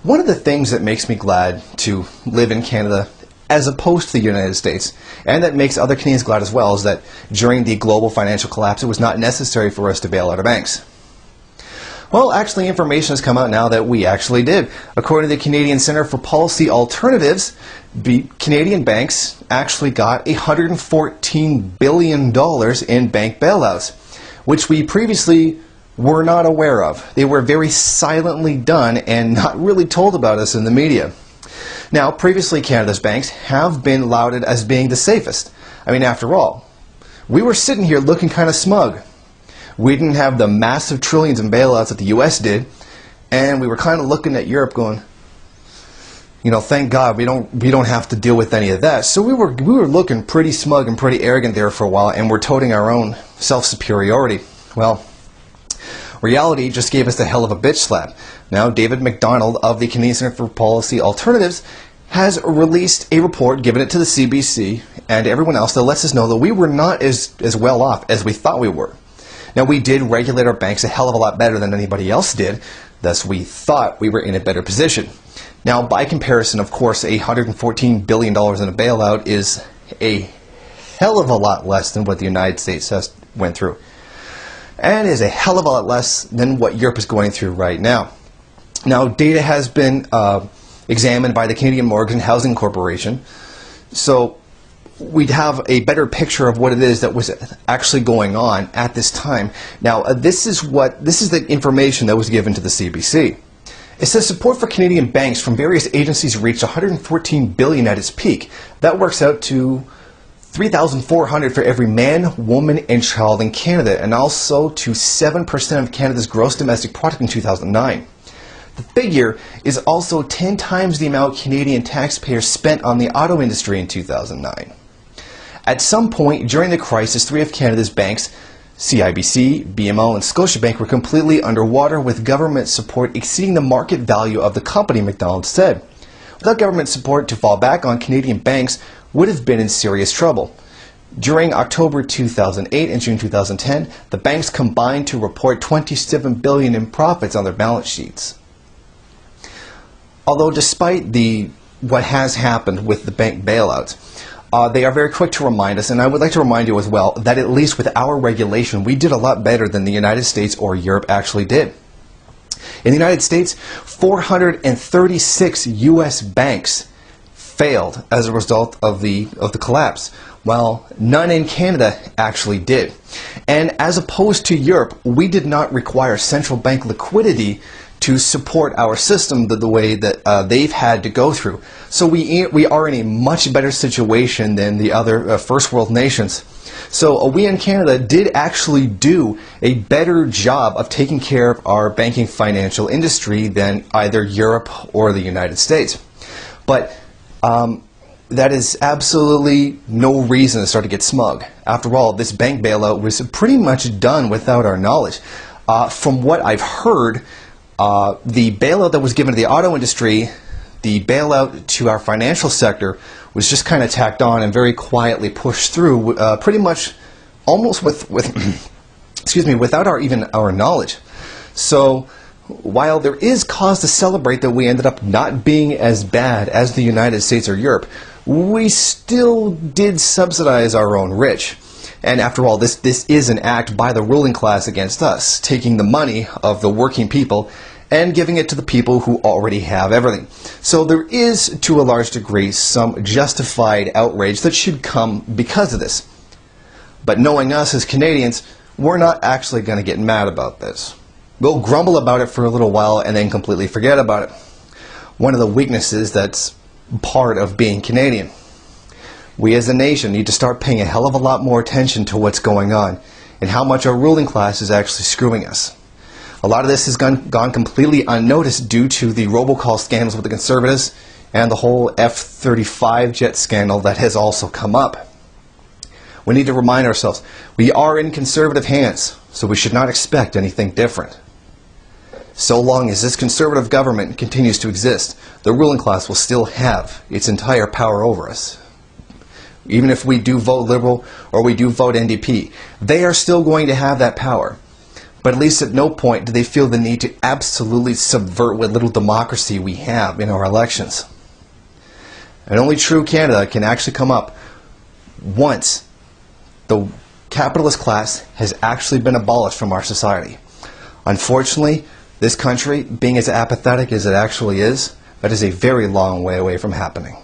One of the things that makes me glad to live in Canada as opposed to the United States, and that makes other Canadians glad as well, is that during the global financial collapse, it was not necessary for us to bail out our banks. Well, actually, information has come out now that we actually did. According to the Canadian Centre for Policy Alternatives, Canadian banks actually got $114 billion in bank bailouts, which we previously were not aware of. They were very silently done and not really told about us in the media. Now, previously Canada's banks have been lauded as being the safest. I mean, after all, we were sitting here looking kind of smug. We didn't have the massive trillions in bailouts that the US did, and we were kind of looking at Europe going, you know, thank God we don't have to deal with any of that. So we were looking pretty smug and pretty arrogant there for a while, and we're toting our own self-superiority. Well, reality just gave us the hell of a bitch slap. Now, David McDonald of the Canadian Centre for Policy Alternatives has released a report, given it to the CBC and everyone else, that lets us know that we were not as well off as we thought we were. Now, we did regulate our banks a hell of a lot better than anybody else did, thus we thought we were in a better position. Now, by comparison, of course, $114 billion in a bailout is a hell of a lot less than what the United States has went through, and is a hell of a lot less than what Europe is going through right now. Now, data has been examined by the Canadian Mortgage and Housing Corporation, so we'd have a better picture of what it is that was actually going on at this time. Now, this is the information that was given to the CBC. It says support for Canadian banks from various agencies reached $114 billion at its peak. That works out to $3,400 for every man, woman, and child in Canada, and also to 7% of Canada's gross domestic product in 2009. The figure is also 10 times the amount Canadian taxpayers spent on the auto industry in 2009. At some point during the crisis, three of Canada's banks, CIBC, BMO, and Scotiabank, were completely underwater, with government support exceeding the market value of the company, McDonald said. Without government support, to fall back on, Canadian banks would have been in serious trouble. During October 2008 and June 2010, the banks combined to report $27 billion in profits on their balance sheets. Although despite what has happened with the bank bailouts, they are very quick to remind us, and I would like to remind you as well, that at least with our regulation, we did a lot better than the United States or Europe actually did. In the United States, 436 U.S. banks failed as a result of the collapse, while none in Canada actually did. And as opposed to Europe, we did not require central bank liquidity to support our system the way that they've had to go through. So we are in a much better situation than the other first world nations. So we in Canada did actually do a better job of taking care of our banking financial industry than either Europe or the United States. But that is absolutely no reason to start to get smug. After all, this bank bailout was pretty much done without our knowledge. From what I've heard, the bailout that was given to the auto industry, the bailout to our financial sector, was just kind of tacked on and very quietly pushed through, pretty much almost excuse me, without our knowledge. So while there is cause to celebrate that we ended up not being as bad as the United States or Europe, we still did subsidize our own rich. And after all, this is an act by the ruling class against us, taking the money of the working people and giving it to the people who already have everything. So there is, to a large degree, some justified outrage that should come because of this. But knowing us as Canadians, we're not actually going to get mad about this. We'll grumble about it for a little while and then completely forget about it. One of the weaknesses that's part of being Canadian. We as a nation need to start paying a hell of a lot more attention to what's going on and how much our ruling class is actually screwing us. A lot of this has gone completely unnoticed due to the robocall scandals with the Conservatives and the whole F-35 jet scandal that has also come up. We need to remind ourselves, we are in conservative hands, so we should not expect anything different. So long as this conservative government continues to exist, the ruling class will still have its entire power over us. Even if we do vote Liberal or we do vote NDP, they are still going to have that power. But at least at no point do they feel the need to absolutely subvert what little democracy we have in our elections. And only true Canada can actually come up once the capitalist class has actually been abolished from our society. Unfortunately, this country, being as apathetic as it actually is, that is a very long way away from happening.